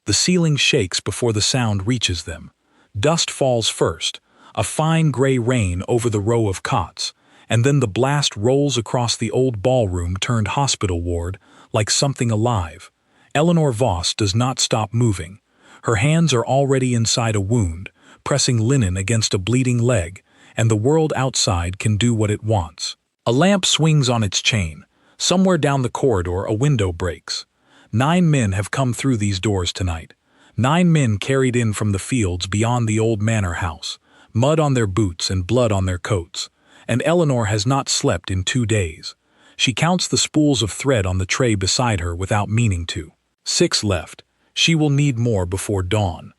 The ceiling shakes before the sound reaches them. Dust falls first, a fine gray rain over the row of cots, and then the blast rolls across the old ballroom-turned-hospital ward like something alive. Eleanor Voss does not stop moving. Her hands are already inside a wound, pressing linen against a bleeding leg, and the world outside can do what it wants. A lamp swings on its chain. Somewhere down the corridor a window breaks. 9 men have come through these doors tonight. 9 men carried in from the fields beyond the old manor house, mud on their boots and blood on their coats. And Eleanor has not slept in 2 days. She counts the spools of thread on the tray beside her without meaning to. 6 left. She will need more before dawn.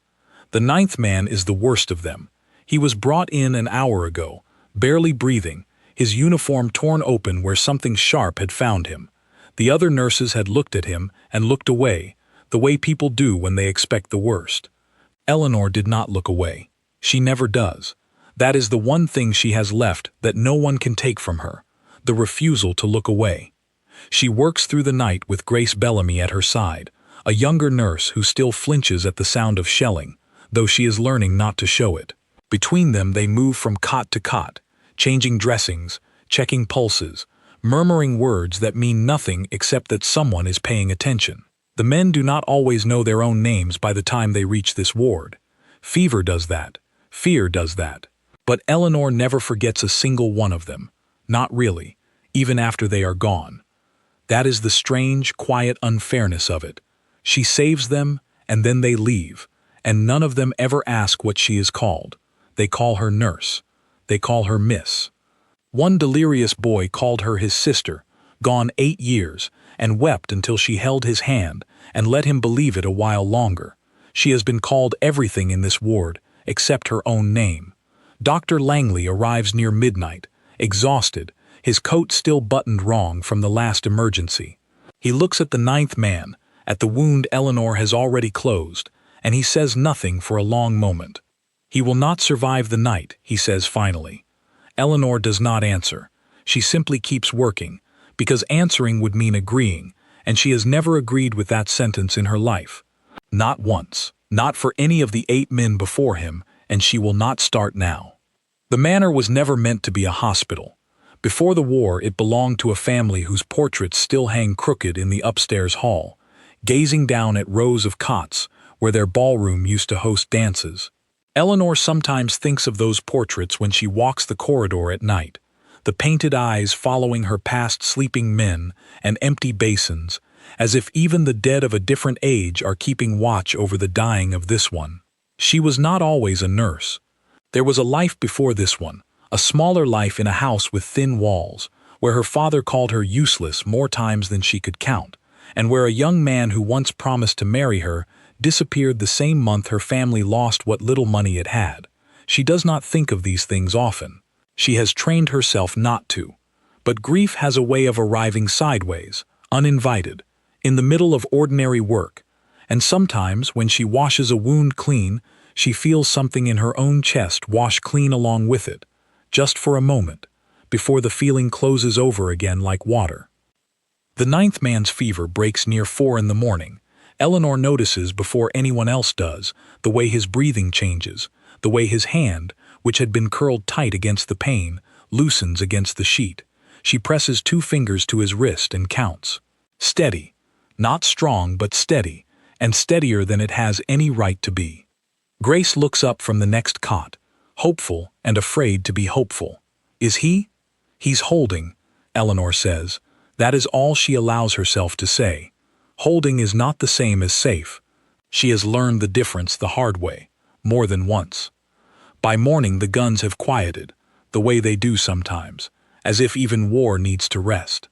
The 9th man is the worst of them. He was brought in an hour ago, barely breathing, his uniform torn open where something sharp had found him. The other nurses had looked at him and looked away, the way people do when they expect the worst. Eleanor did not look away. She never does. That is the one thing she has left that no one can take from her, the refusal to look away. She works through the night with Grace Bellamy at her side, a younger nurse who still flinches at the sound of shelling, though she is learning not to show it. Between them they move from cot to cot, changing dressings, checking pulses, murmuring words that mean nothing except that someone is paying attention. The men do not always know their own names by the time they reach this ward. Fever does that. Fear does that. But Eleanor never forgets a single one of them. Not really, even after they are gone. That is the strange, quiet unfairness of it. She saves them, and then they leave, and none of them ever ask what she is called. They call her nurse. They call her Miss. One delirious boy called her his sister, gone 8 years, and wept until she held his hand and let him believe it a while longer. She has been called everything in this ward, except her own name. Dr. Langley arrives near midnight, exhausted, his coat still buttoned wrong from the last emergency. He looks at the 9th man, at the wound Eleanor has already closed, and he says nothing for a long moment. He will not survive the night, he says finally. Eleanor does not answer. She simply keeps working, because answering would mean agreeing, and she has never agreed with that sentence in her life. Not once, not for any of the 8 men before him, and she will not start now. The manor was never meant to be a hospital. Before the war, it belonged to a family whose portraits still hang crooked in the upstairs hall, gazing down at rows of cots where their ballroom used to host dances. Eleanor sometimes thinks of those portraits when she walks the corridor at night, the painted eyes following her past sleeping men and empty basins, as if even the dead of a different age are keeping watch over the dying of this one. She was not always a nurse. There was a life before this one, a smaller life in a house with thin walls, where her father called her useless more times than she could count, and where a young man who once promised to marry her disappeared the same month her family lost what little money it had. She does not think of these things often. She has trained herself not to. But grief has a way of arriving sideways, uninvited, in the middle of ordinary work, and sometimes when she washes a wound clean, she feels something in her own chest wash clean along with it, just for a moment, before the feeling closes over again like water. The 9th man's fever breaks near 4 in the morning. Eleanor notices before anyone else does the way his breathing changes, the way his hand, which had been curled tight against the pane, loosens against the sheet. She presses 2 fingers to his wrist and counts. Steady. Not strong, but steady, and steadier than it has any right to be. Grace looks up from the next cot, hopeful and afraid to be hopeful. Is he? He's holding, Eleanor says. That is all she allows herself to say. Holding is not the same as safe. She has learned the difference the hard way, more than once. By morning the guns have quieted, the way they do sometimes, as if even war needs to rest.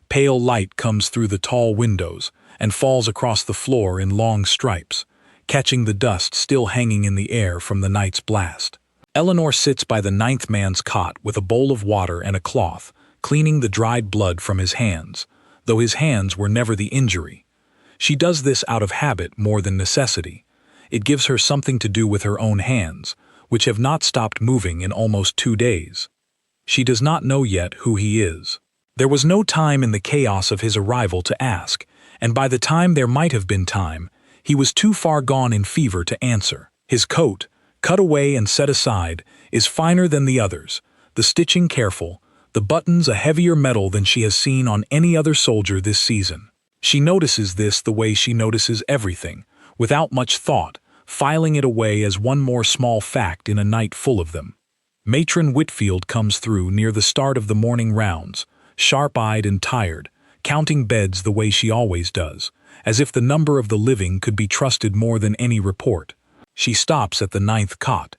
Pale light comes through the tall windows and falls across the floor in long stripes, catching the dust still hanging in the air from the night's blast. Eleanor sits by the 9th man's cot with a bowl of water and a cloth, cleaning the dried blood from his hands, though his hands were never the injury. She does this out of habit more than necessity. It gives her something to do with her own hands, which have not stopped moving in almost 2 days. She does not know yet who he is. There was no time in the chaos of his arrival to ask, and by the time there might have been time, He was too far gone in fever to answer. His coat, cut away and set aside, is finer than the others, the stitching careful, the buttons a heavier metal than she has seen on any other soldier this season. She notices this the way she notices everything, without much thought, filing it away as one more small fact in a night full of them. Matron Whitfield comes through near the start of the morning rounds, sharp-eyed and tired, counting beds the way she always does, as if the number of the living could be trusted more than any report. She stops at the 9th cot.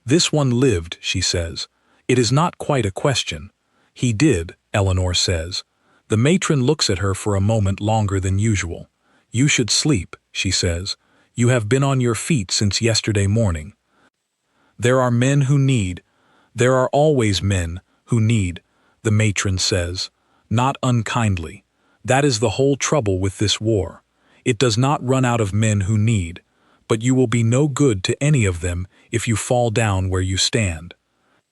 "This one lived," she says. "It is not quite a question." "He did," Eleanor says. The matron looks at her for a moment longer than usual. "You should sleep," she says. "You have been on your feet since yesterday morning." There are always men who need, the matron says, not unkindly. That is the whole trouble with this war. It does not run out of men who need, but you will be no good to any of them if you fall down where you stand.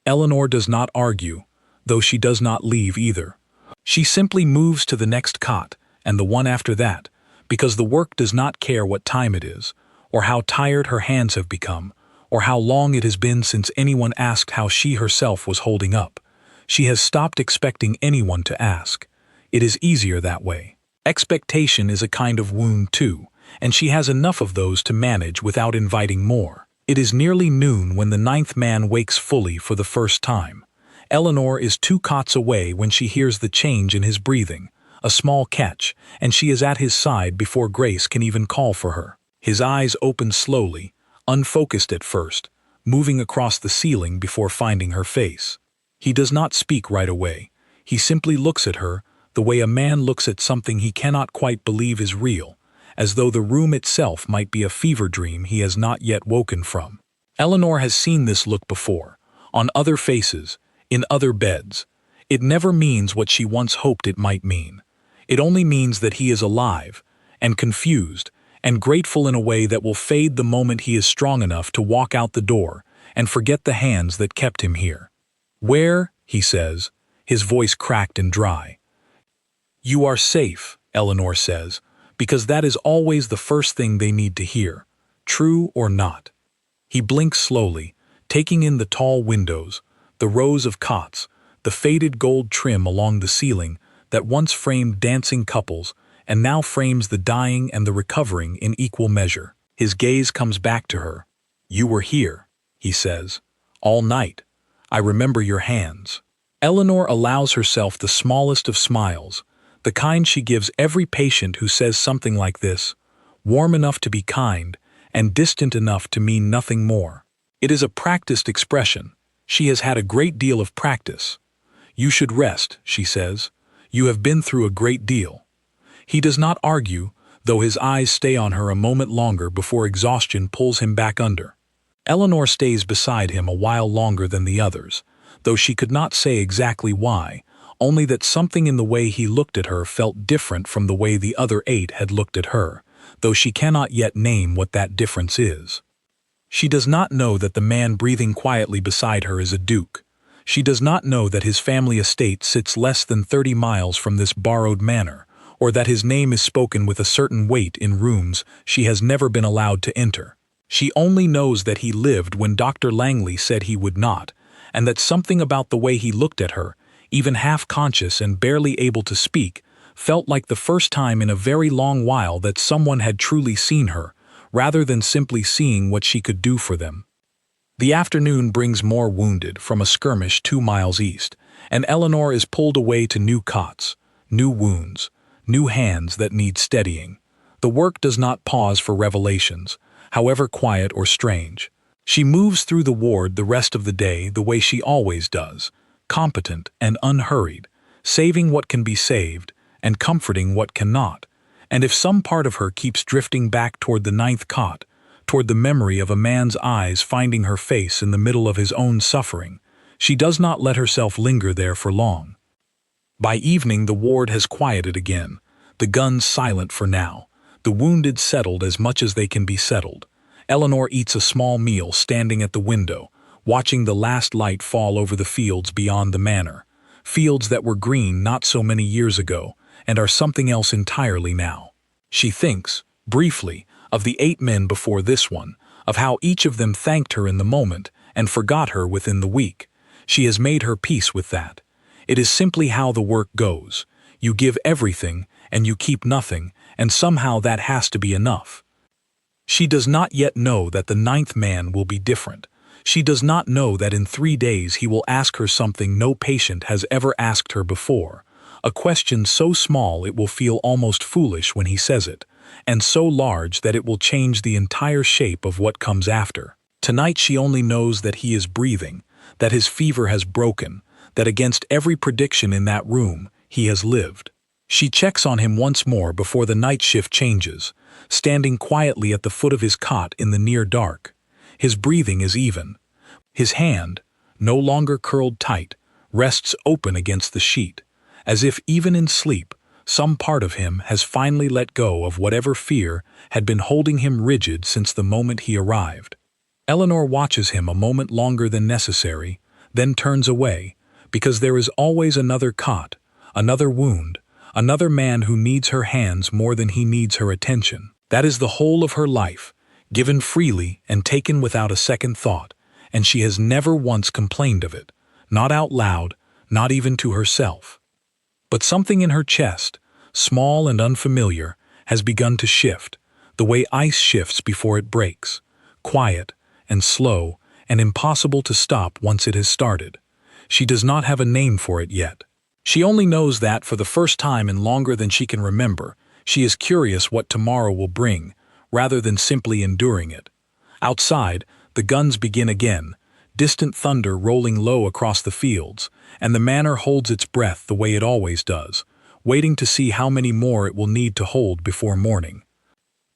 Eleanor does not argue, though she does not leave either. She simply moves to the next cot, and the one after that, because the work does not care what time it is, or how tired her hands have become, or how long it has been since anyone asked how she herself was holding up. She has stopped expecting anyone to ask. It is easier that way. Expectation is a kind of wound too, and she has enough of those to manage without inviting more. It is nearly noon when the 9th man wakes fully for the first time. Eleanor is 2 cots away when she hears the change in his breathing, a small catch, and she is at his side before Grace can even call for her. His eyes open slowly, unfocused at first, moving across the ceiling before finding her face. He does not speak right away. He simply looks at her, the way a man looks at something he cannot quite believe is real, as though the room itself might be a fever dream he has not yet woken from. Eleanor has seen this look before, on other faces, in other beds. It never means what she once hoped it might mean. It only means that he is alive, and confused, and grateful in a way that will fade the moment he is strong enough to walk out the door and forget the hands that kept him here. "Where?" he says, his voice cracked and dry. "You are safe," Eleanor says, because that is always the first thing they need to hear, true or not. He blinks slowly, taking in the tall windows, the rows of cots, the faded gold trim along the ceiling that once framed dancing couples and now frames the dying and the recovering in equal measure. His gaze comes back to her. "You were here," he says, "all night. I remember your hands." Eleanor allows herself the smallest of smiles, the kind she gives every patient who says something like this, warm enough to be kind and distant enough to mean nothing more. It is a practiced expression. She has had a great deal of practice. "You should rest," she says. "You have been through a great deal." He does not argue, though his eyes stay on her a moment longer before exhaustion pulls him back under. Eleanor stays beside him a while longer than the others, though she could not say exactly why, only that something in the way he looked at her felt different from the way the other 8 had looked at her, though she cannot yet name what that difference is. She does not know that the man breathing quietly beside her is a duke. She does not know that his family estate sits less than 30 miles from this borrowed manor, or that his name is spoken with a certain weight in rooms she has never been allowed to enter. She only knows that he lived when Dr. Langley said he would not, and that something about the way he looked at her, even half-conscious and barely able to speak, felt like the first time in a very long while that someone had truly seen her, rather than simply seeing what she could do for them. The afternoon brings more wounded from a skirmish 2 miles east, and Eleanor is pulled away to new cots, new wounds, new hands that need steadying. The work does not pause for revelations, however quiet or strange. She moves through the ward the rest of the day the way she always does, competent and unhurried, saving what can be saved and comforting what cannot, and if some part of her keeps drifting back toward the 9th cot, toward the memory of a man's eyes finding her face in the middle of his own suffering, she does not let herself linger there for long. By evening the ward has quieted again, the guns silent for now, the wounded settled as much as they can be settled. Eleanor eats a small meal standing at the window, watching the last light fall over the fields beyond the manor, fields that were green not so many years ago and are something else entirely now. She thinks, briefly, of the 8 men before this one, of how each of them thanked her in the moment and forgot her within the week. She has made her peace with that. It is simply how the work goes. You give everything, and you keep nothing, and somehow that has to be enough. She does not yet know that the 9th man will be different. She does not know that in 3 days he will ask her something no patient has ever asked her before, a question so small it will feel almost foolish when he says it, and so large that it will change the entire shape of what comes after. Tonight she only knows that he is breathing, that his fever has broken, that against every prediction in that room, he has lived. She checks on him once more before the night shift changes, standing quietly at the foot of his cot in the near dark. His breathing is even. His hand, no longer curled tight, rests open against the sheet, as if even in sleep, some part of him has finally let go of whatever fear had been holding him rigid since the moment he arrived. Eleanor watches him a moment longer than necessary, then turns away, because there is always another cot, another wound, another man who needs her hands more than he needs her attention. That is the whole of her life, given freely and taken without a second thought, and she has never once complained of it, not out loud, not even to herself. But something in her chest, small and unfamiliar, has begun to shift, the way ice shifts before it breaks, quiet and slow and impossible to stop once it has started. She does not have a name for it yet. She only knows that for the first time in longer than she can remember, she is curious what tomorrow will bring, rather than simply enduring it. Outside, the guns begin again, distant thunder rolling low across the fields, and the manor holds its breath the way it always does, waiting to see how many more it will need to hold before morning.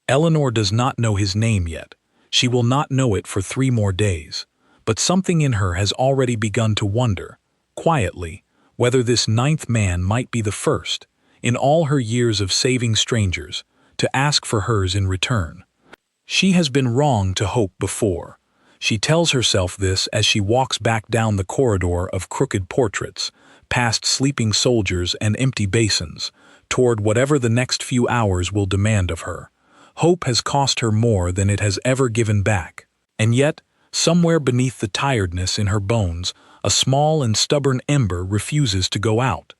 Eleanor does not know his name yet. She will not know it for 3 more days, but something in her has already begun to wonder, quietly, whether this 9th man might be the first, in all her years of saving strangers, to ask for hers in return. She has been wrong to hope before. She tells herself this as she walks back down the corridor of crooked portraits, past sleeping soldiers and empty basins, toward whatever the next few hours will demand of her. Hope has cost her more than it has ever given back. And yet, somewhere beneath the tiredness in her bones, a small and stubborn ember refuses to go out.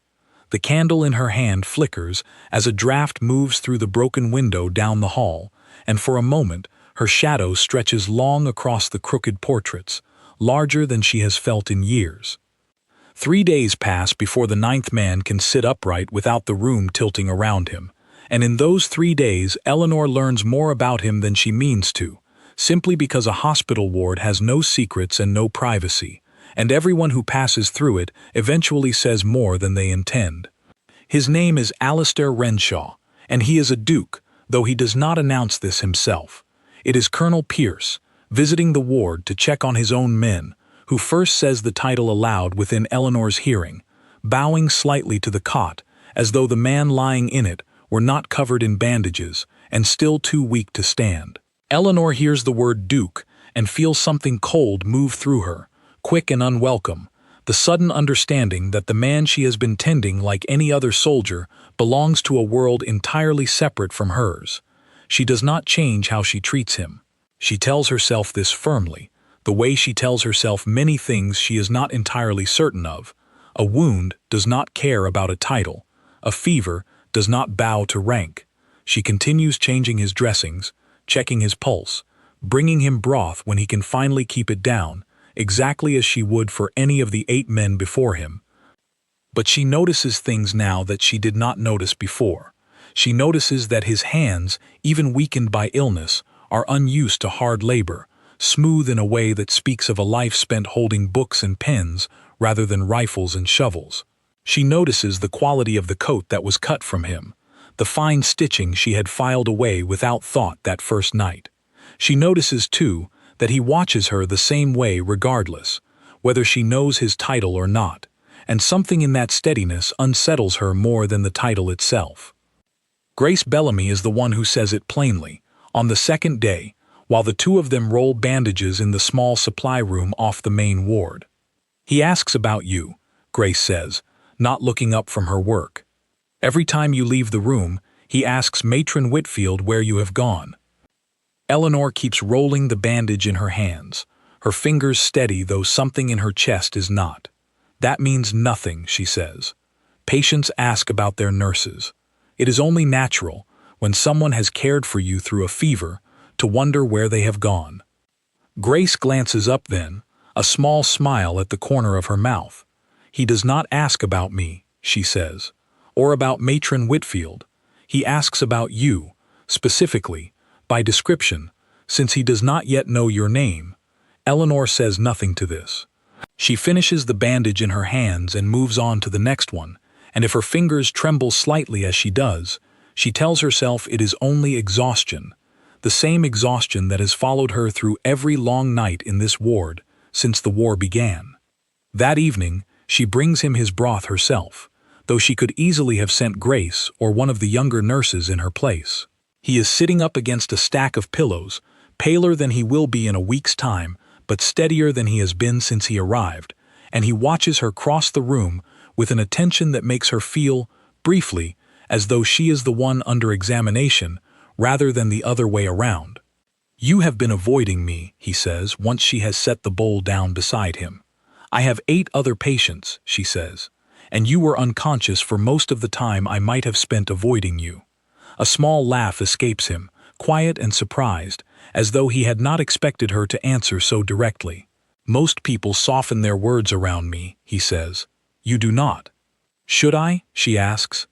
The candle in her hand flickers as a draft moves through the broken window down the hall, and for a moment her shadow stretches long across the crooked portraits, larger than she has felt in years. 3 days pass before the 9th man can sit upright without the room tilting around him, and in those 3 days Eleanor learns more about him than she means to, simply because a hospital ward has no secrets and no privacy, and everyone who passes through it eventually says more than they intend. His name is Alistair Renshaw, and he is a duke, though he does not announce this himself. It is Colonel Pierce, visiting the ward to check on his own men, who first says the title aloud within Eleanor's hearing, bowing slightly to the cot, as though the man lying in it were not covered in bandages and still too weak to stand. Eleanor hears the word Duke and feels something cold move through her, quick and unwelcome, the sudden understanding that the man she has been tending like any other soldier belongs to a world entirely separate from hers. She does not change how she treats him. She tells herself this firmly, the way she tells herself many things she is not entirely certain of. A wound does not care about a title. A fever does not bow to rank. She continues changing his dressings, checking his pulse, bringing him broth when he can finally keep it down, exactly as she would for any of the 8 men before him. But she notices things now that she did not notice before. She notices that his hands, even weakened by illness, are unused to hard labor, smooth in a way that speaks of a life spent holding books and pens rather than rifles and shovels. She notices the quality of the coat that was cut from him, the fine stitching she had filed away without thought that first night. She notices, too, that he watches her the same way regardless, whether she knows his title or not, and something in that steadiness unsettles her more than the title itself. Grace Bellamy is the one who says it plainly, on the second day, while the 2 of them roll bandages in the small supply room off the main ward. "He asks about you," Grace says, not looking up from her work. "Every time you leave the room, he asks Matron Whitfield where you have gone." Eleanor keeps rolling the bandage in her hands, her fingers steady though something in her chest is not. "That means nothing," she says. "Patients ask about their nurses. It is only natural, when someone has cared for you through a fever, to wonder where they have gone." Grace glances up then, a small smile at the corner of her mouth. "He does not ask about me," she says, "or about Matron Whitfield. He asks about you, specifically, by description, since he does not yet know your name." Eleanor says nothing to this. She finishes the bandage in her hands and moves on to the next one, and if her fingers tremble slightly as she does, she tells herself it is only exhaustion, the same exhaustion that has followed her through every long night in this ward since the war began. That evening, she brings him his broth herself, though she could easily have sent Grace or one of the younger nurses in her place. He is sitting up against a stack of pillows, paler than he will be in a week's time, but steadier than he has been since he arrived, and he watches her cross the room with an attention that makes her feel, briefly, as though she is the one under examination rather than the other way around. "You have been avoiding me," he says once she has set the bowl down beside him. "I have 8 other patients," she says, "and you were unconscious for most of the time I might have spent avoiding you." A small laugh escapes him, quiet and surprised, as though he had not expected her to answer so directly. "Most people soften their words around me," he says. "You do not." "Should I?" she asks.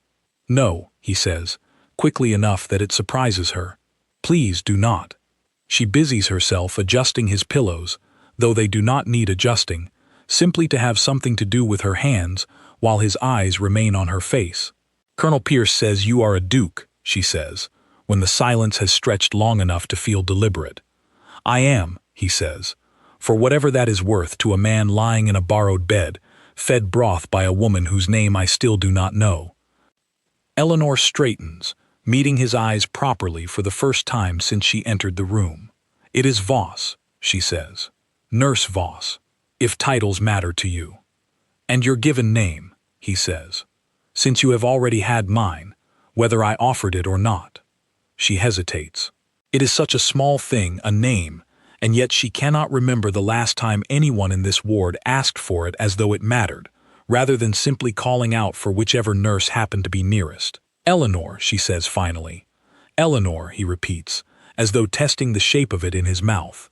"No," he says, quickly enough that it surprises her. "Please do not." She busies herself adjusting his pillows, though they do not need adjusting, simply to have something to do with her hands while his eyes remain on her face. "Colonel Pierce says you are a duke," she says, when the silence has stretched long enough to feel deliberate. "I am," he says, "for whatever that is worth to a man lying in a borrowed bed, fed broth by a woman whose name I still do not know." Eleanor straightens, meeting his eyes properly for the first time since she entered the room. "It is Voss," she says. "Nurse Voss, if titles matter to you." "And your given name," he says, "since you have already had mine, whether I offered it or not." She hesitates. It is such a small thing, a name, and yet she cannot remember the last time anyone in this ward asked for it as though it mattered, rather than simply calling out for whichever nurse happened to be nearest. "Eleanor," she says finally. "Eleanor," he repeats, as though testing the shape of it in his mouth.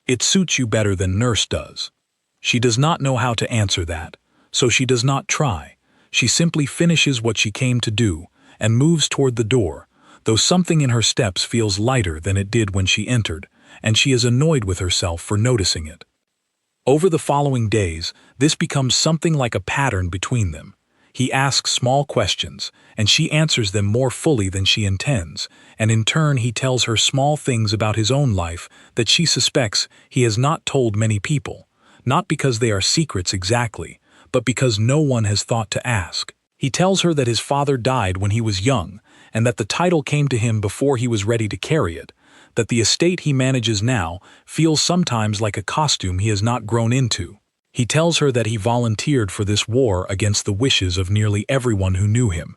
"It suits you better than nurse does." She does not know how to answer that, so she does not try. She simply finishes what she came to do and moves toward the door, though something in her steps feels lighter than it did when she entered, and she is annoyed with herself for noticing it. Over the following days, this becomes something like a pattern between them. He asks small questions, and she answers them more fully than she intends, and in turn he tells her small things about his own life that she suspects he has not told many people, not because they are secrets exactly, but because no one has thought to ask. He tells her that his father died when he was young, and that the title came to him before he was ready to carry it, that the estate he manages now feels sometimes like a costume he has not grown into. He tells her that he volunteered for this war against the wishes of nearly everyone who knew him,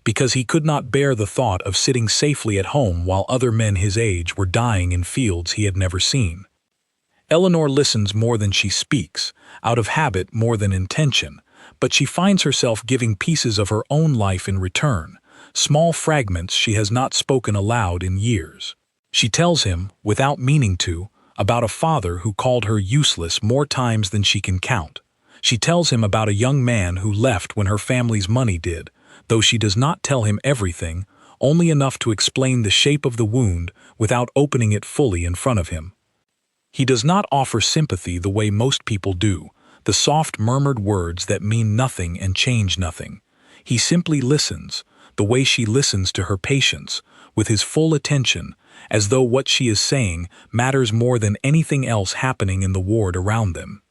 because he could not bear the thought of sitting safely at home while other men his age were dying in fields he had never seen. Eleanor listens more than she speaks, out of habit more than intention, but she finds herself giving pieces of her own life in return, small fragments she has not spoken aloud in years. She tells him, without meaning to, about a father who called her useless more times than she can count. She tells him about a young man who left when her family's money did, though she does not tell him everything, only enough to explain the shape of the wound without opening it fully in front of him. He does not offer sympathy the way most people do, the soft murmured words that mean nothing and change nothing. He simply listens, the way she listens to her patients, with his full attention, as though what she is saying matters more than anything else happening in the ward around them.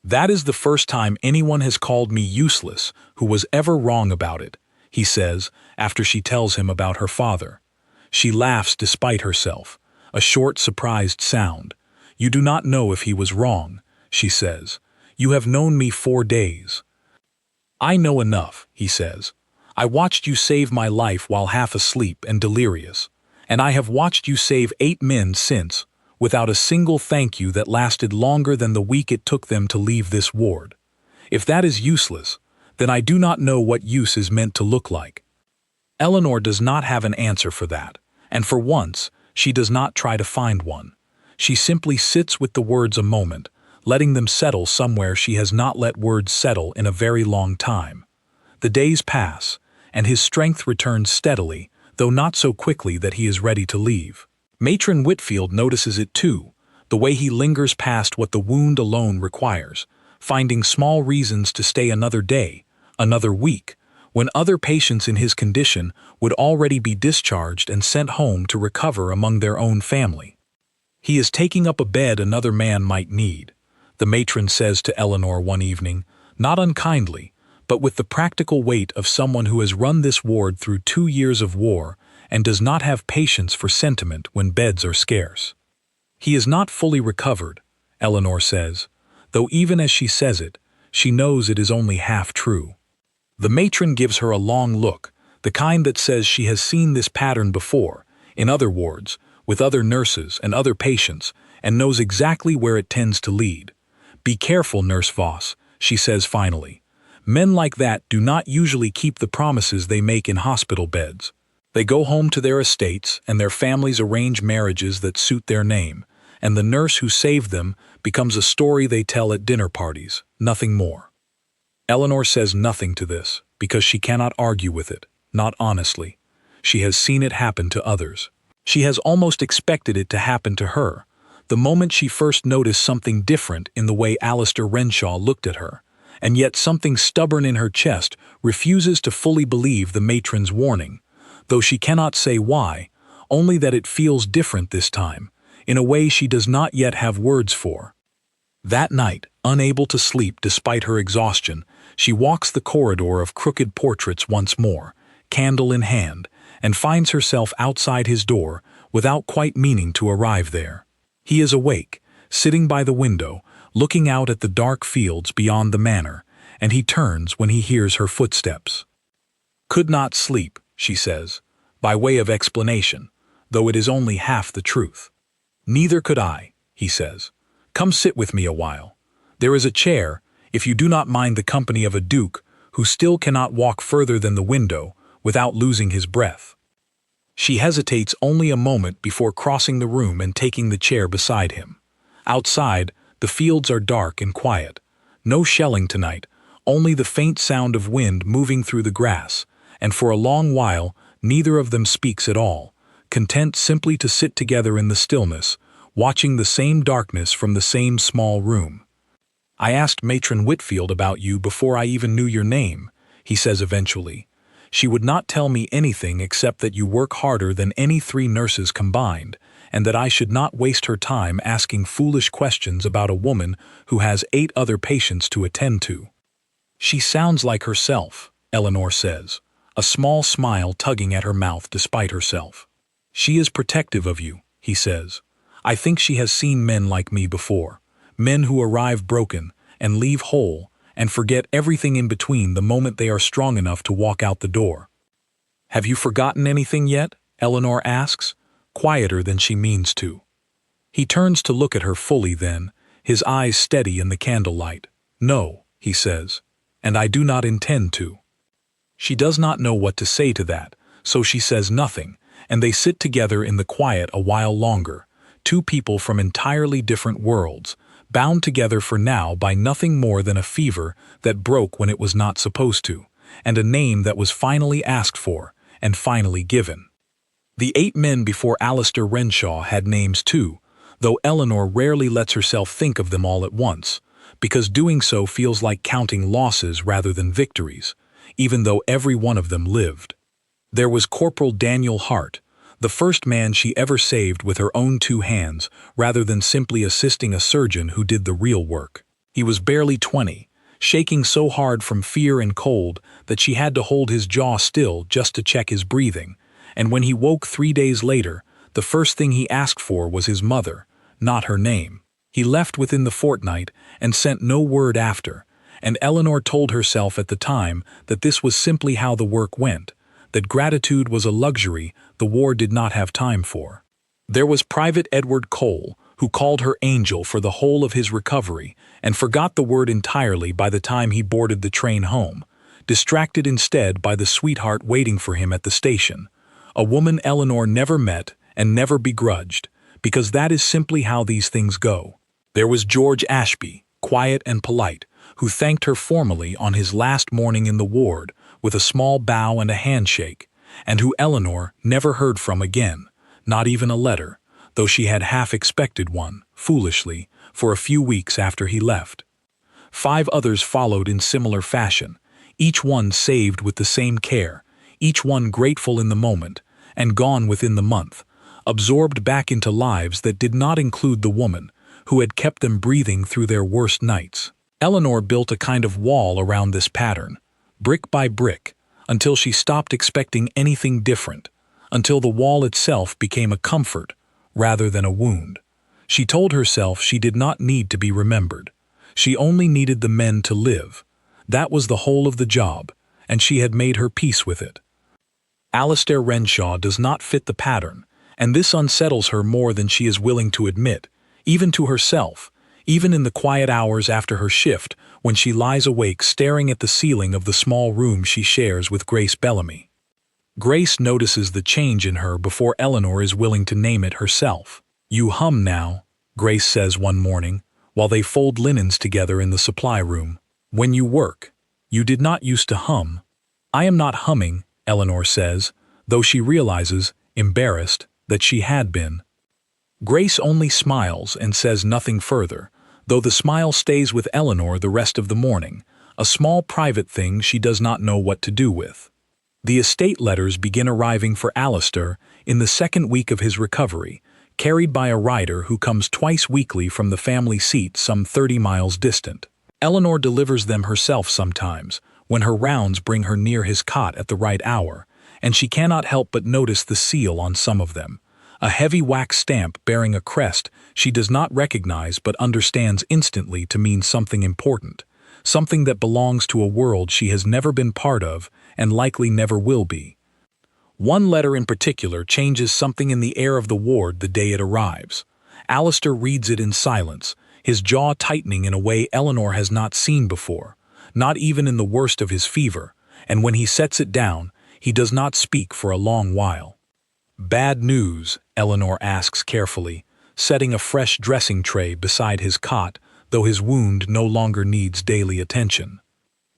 "That is the first time anyone has called me useless who was ever wrong about it," he says, after she tells him about her father. She laughs despite herself, a short, surprised sound. "You do not know if he was wrong," she says. "You have known me 4 days." "I know enough," he says. "I watched you save my life while half asleep and delirious, and I have watched you save 8 men since, without a single thank you that lasted longer than the week it took them to leave this ward. If that is useless, then I do not know what use is meant to look like." Eleanor does not have an answer for that, and for once, she does not try to find one. She simply sits with the words a moment, letting them settle somewhere she has not let words settle in a very long time. The days pass, and his strength returns steadily, though not so quickly that he is ready to leave. Matron Whitfield notices it too, the way he lingers past what the wound alone requires, finding small reasons to stay another day, another week, when other patients in his condition would already be discharged and sent home to recover among their own family. "He is taking up a bed another man might need," the matron says to Eleanor one evening, not unkindly, but with the practical weight of someone who has run this ward through 2 years of war and does not have patience for sentiment when beds are scarce. "He is not fully recovered," Eleanor says, though even as she says it, she knows it is only half true. The matron gives her a long look, the kind that says she has seen this pattern before, in other wards, with other nurses and other patients, and knows exactly where it tends to lead. "Be careful, Nurse Voss," she says finally. "Men like that do not usually keep the promises they make in hospital beds. They go home to their estates, and their families arrange marriages that suit their name, and the nurse who saved them becomes a story they tell at dinner parties, nothing more." Eleanor says nothing to this, because she cannot argue with it, not honestly. She has seen it happen to others. She has almost expected it to happen to her, the moment she first noticed something different in the way Alistair Renshaw looked at her, and yet something stubborn in her chest refuses to fully believe the matron's warning, though she cannot say why, only that it feels different this time, in a way she does not yet have words for. That night, unable to sleep despite her exhaustion, she walks the corridor of crooked portraits once more, candle in hand, and finds herself outside his door without quite meaning to arrive there. He is awake, sitting by the window, looking out at the dark fields beyond the manor, and he turns when he hears her footsteps. "Could not sleep," she says, by way of explanation, though it is only half the truth. "Neither could I," he says. "Come sit with me a while. There is a chair, if you do not mind the company of a duke who still cannot walk further than the window without losing his breath." She hesitates only a moment before crossing the room and taking the chair beside him. Outside, the fields are dark and quiet. No shelling tonight, only the faint sound of wind moving through the grass, and for a long while neither of them speaks at all, content simply to sit together in the stillness, watching the same darkness from the same small room. "I asked Matron Whitfield about you before I even knew your name," he says eventually. "She would not tell me anything except that you work harder than any 3 nurses combined, and that I should not waste her time asking foolish questions about a woman who has 8 other patients to attend to." "She sounds like herself," Eleanor says, a small smile tugging at her mouth despite herself. "She is protective of you," he says. "I think she has seen men like me before, men who arrive broken and leave whole and forget everything in between the moment they are strong enough to walk out the door." "Have you forgotten anything yet?" Eleanor asks, quieter than she means to. He turns to look at her fully then, his eyes steady in the candlelight. "No," he says, "and I do not intend to." She does not know what to say to that, so she says nothing, and they sit together in the quiet a while longer, 2 people from entirely different worlds, bound together for now by nothing more than a fever that broke when it was not supposed to, and a name that was finally asked for, and finally given. The 8 men before Alistair Renshaw had names too, though Eleanor rarely lets herself think of them all at once, because doing so feels like counting losses rather than victories, even though every one of them lived. There was Corporal Daniel Hart, the first man she ever saved with her own 2 hands, rather than simply assisting a surgeon who did the real work. He was barely 20, shaking so hard from fear and cold that she had to hold his jaw still just to check his breathing, and when he woke 3 days later, the first thing he asked for was his mother, not her name. He left within the fortnight and sent no word after, and Eleanor told herself at the time that this was simply how the work went, that gratitude was a luxury the war did not have time for. There was Private Edward Cole, who called her angel for the whole of his recovery and forgot the word entirely by the time he boarded the train home, distracted instead by the sweetheart waiting for him at the station, a woman Eleanor never met and never begrudged, because that is simply how these things go. There was George Ashby, quiet and polite, who thanked her formally on his last morning in the ward with a small bow and a handshake, and who Eleanor never heard from again, not even a letter, though she had half expected one, foolishly, for a few weeks after he left. 5 others followed in similar fashion, each one saved with the same care, each one grateful in the moment, and gone within the month, absorbed back into lives that did not include the woman who had kept them breathing through their worst nights. Eleanor built a kind of wall around this pattern, brick by brick, until she stopped expecting anything different, until the wall itself became a comfort rather than a wound. She told herself she did not need to be remembered. She only needed the men to live. That was the whole of the job, and she had made her peace with it. Alistair Renshaw does not fit the pattern, and this unsettles her more than she is willing to admit, even to herself, even in the quiet hours after her shift when she lies awake staring at the ceiling of the small room she shares with Grace Bellamy. Grace notices the change in her before Eleanor is willing to name it herself. "You hum now," Grace says one morning, while they fold linens together in the supply room. "When you work. You did not used to hum." "I am not humming," Eleanor says, though she realizes, embarrassed, that she had been. Grace only smiles and says nothing further, though the smile stays with Eleanor the rest of the morning, a small private thing she does not know what to do with. The estate letters begin arriving for Alistair in the second week of his recovery, carried by a rider who comes twice weekly from the family seat some 30 miles distant. Eleanor delivers them herself sometimes, when her rounds bring her near his cot at the right hour, and she cannot help but notice the seal on some of them, a heavy wax stamp bearing a crest she does not recognize but understands instantly to mean something important, something that belongs to a world she has never been part of and likely never will be. One letter in particular changes something in the air of the ward the day it arrives. Alistair reads it in silence, his jaw tightening in a way Eleanor has not seen before, not even in the worst of his fever, and when he sets it down, he does not speak for a long while. "Bad news," Eleanor asks carefully, setting a fresh dressing tray beside his cot, though his wound no longer needs daily attention.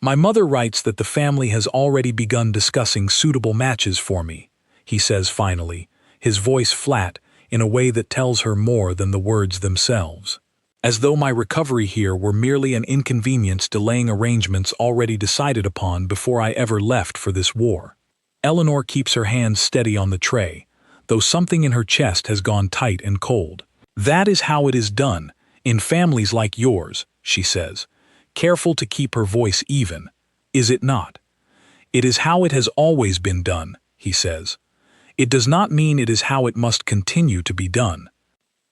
"My mother writes that the family has already begun discussing suitable matches for me," he says finally, his voice flat in a way that tells her more than the words themselves. As though my recovery here were merely an inconvenience delaying arrangements already decided upon before I ever left for this war. Eleanor keeps her hands steady on the tray, though something in her chest has gone tight and cold. "That is how it is done, in families like yours," she says, careful to keep her voice even. "Is it not?" "It is how it has always been done," he says. "It does not mean it is how it must continue to be done."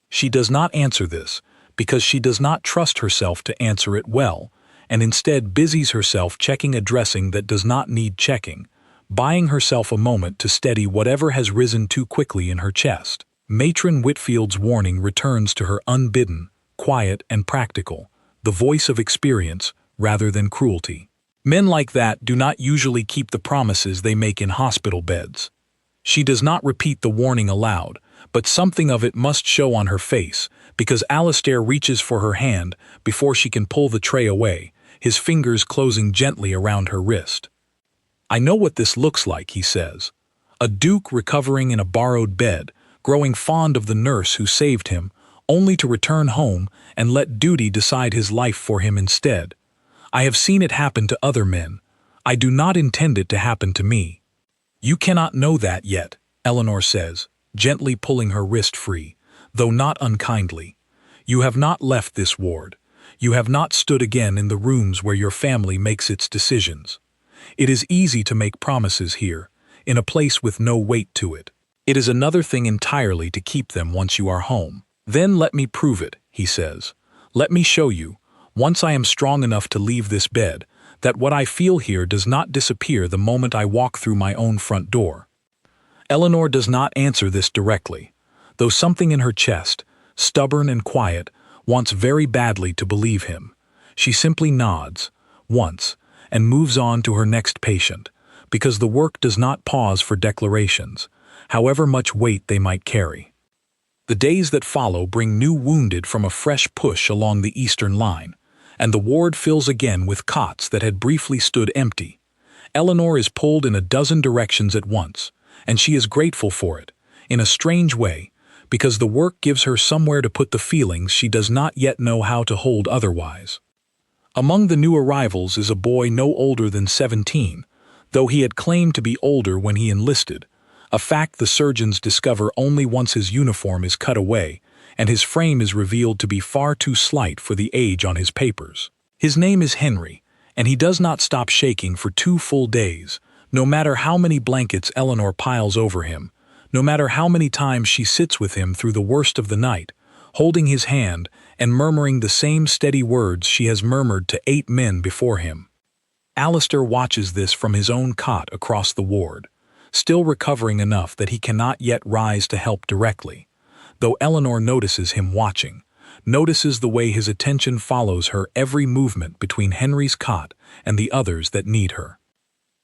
She does not answer this, because she does not trust herself to answer it well, and instead busies herself checking a dressing that does not need checking, buying herself a moment to steady whatever has risen too quickly in her chest. Matron Whitfield's warning returns to her unbidden, quiet and practical, the voice of experience rather than cruelty. Men like that do not usually keep the promises they make in hospital beds. She does not repeat the warning aloud, but something of it must show on her face, because Alistair reaches for her hand before she can pull the tray away, his fingers closing gently around her wrist. "I know what this looks like," he says. A duke recovering in a borrowed bed, growing fond of the nurse who saved him, only to return home and let duty decide his life for him instead. I have seen it happen to other men. I do not intend it to happen to me. "You cannot know that yet," Eleanor says, gently pulling her wrist free, though not unkindly. "You have not left this ward. You have not stood again in the rooms where your family makes its decisions. It is easy to make promises here, in a place with no weight to it. It is another thing entirely to keep them once you are home. Then let me prove it," he says. "Let me show you, once I am strong enough to leave this bed, that what I feel here does not disappear the moment I walk through my own front door. Eleanor does not answer this directly, though something in her chest, stubborn and quiet, wants very badly to believe him. She simply nods, once, and moves on to her next patient, because the work does not pause for declarations, however much weight they might carry. The days that follow bring new wounded from a fresh push along the eastern line, and the ward fills again with cots that had briefly stood empty. Eleanor is pulled in a dozen directions at once, and she is grateful for it, in a strange way, because the work gives her somewhere to put the feelings she does not yet know how to hold otherwise. Among the new arrivals is a boy no older than 17, though he had claimed to be older when he enlisted, a fact the surgeons discover only once his uniform is cut away and his frame is revealed to be far too slight for the age on his papers. His name is Henry, and he does not stop shaking for 2 full days, no matter how many blankets Eleanor piles over him, no matter how many times she sits with him through the worst of the night, holding his hand and murmuring the same steady words she has murmured to 8 men before him. Alistair watches this from his own cot across the ward, still recovering enough that he cannot yet rise to help directly, though Eleanor notices him watching, notices the way his attention follows her every movement between Henry's cot and the others that need her.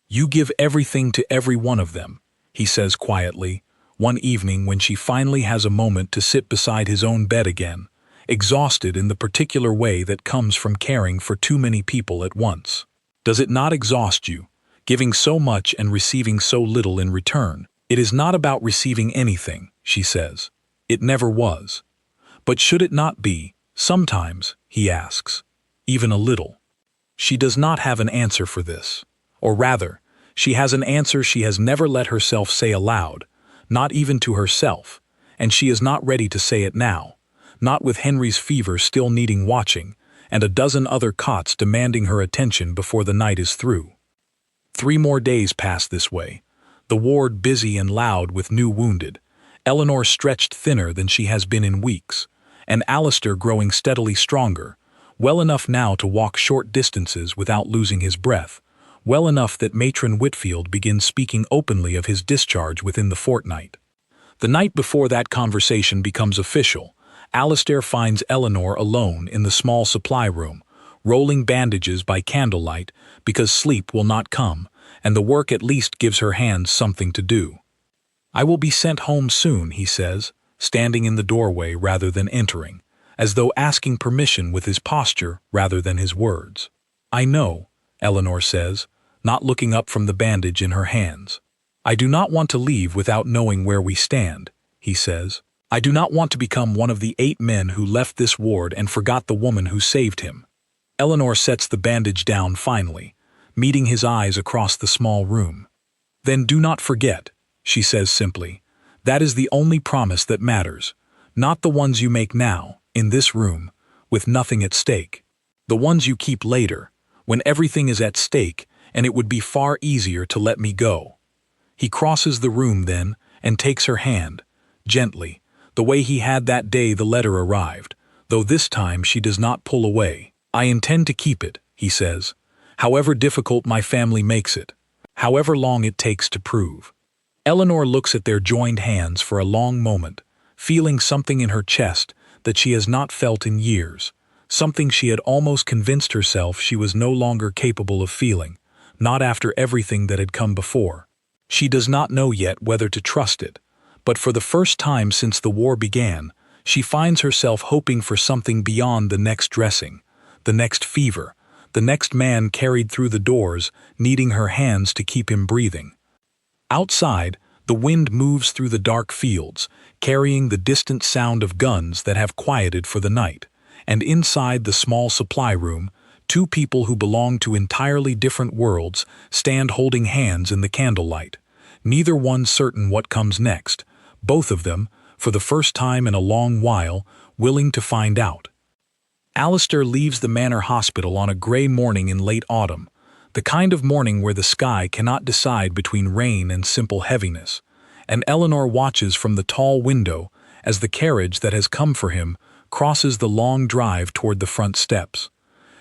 "You give everything to every one of them," he says quietly, one evening when she finally has a moment to sit beside his own bed again, exhausted in the particular way that comes from caring for too many people at once. "Does it not exhaust you, giving so much and receiving so little in return?" "It is not about receiving anything," she says. "It never was." "But should it not be, sometimes?" he asks. "Even a little?" She does not have an answer for this. Or rather, she has an answer she has never let herself say aloud, not even to herself, and she is not ready to say it now, not with Henry's fever still needing watching, and a dozen other cots demanding her attention before the night is through. 3 more days pass this way, the ward busy and loud with new wounded, Eleanor stretched thinner than she has been in weeks, and Alistair growing steadily stronger, well enough now to walk short distances without losing his breath, well enough that Matron Whitfield begins speaking openly of his discharge within the fortnight. The night before that conversation becomes official, Alistair finds Eleanor alone in the small supply room, rolling bandages by candlelight because sleep will not come, and the work at least gives her hands something to do. "I will be sent home soon," he says, standing in the doorway rather than entering, as though asking permission with his posture rather than his words. "I know," Eleanor says, not looking up from the bandage in her hands. "I do not want to leave without knowing where we stand," he says. "I do not want to become one of the 8 men who left this ward and forgot the woman who saved him." Eleanor sets the bandage down finally, meeting his eyes across the small room. "Then do not forget," she says simply. "That is the only promise that matters, not the ones you make now, in this room, with nothing at stake. The ones you keep later, when everything is at stake and it would be far easier to let me go." He crosses the room then and takes her hand, gently, the way he had that day the letter arrived, though this time she does not pull away. "I intend to keep it," he says, "however difficult my family makes it, however long it takes to prove." Eleanor looks at their joined hands for a long moment, feeling something in her chest that she has not felt in years, something she had almost convinced herself she was no longer capable of feeling, not after everything that had come before. She does not know yet whether to trust it, but for the first time since the war began, she finds herself hoping for something beyond the next dressing, the next fever, the next man carried through the doors, needing her hands to keep him breathing. Outside, the wind moves through the dark fields, carrying the distant sound of guns that have quieted for the night, and inside the small supply room, 2 people who belong to entirely different worlds stand holding hands in the candlelight, neither one certain what comes next, both of them, for the first time in a long while, willing to find out. Alistair leaves the Manor Hospital on a grey morning in late autumn, the kind of morning where the sky cannot decide between rain and simple heaviness, and Eleanor watches from the tall window as the carriage that has come for him crosses the long drive toward the front steps.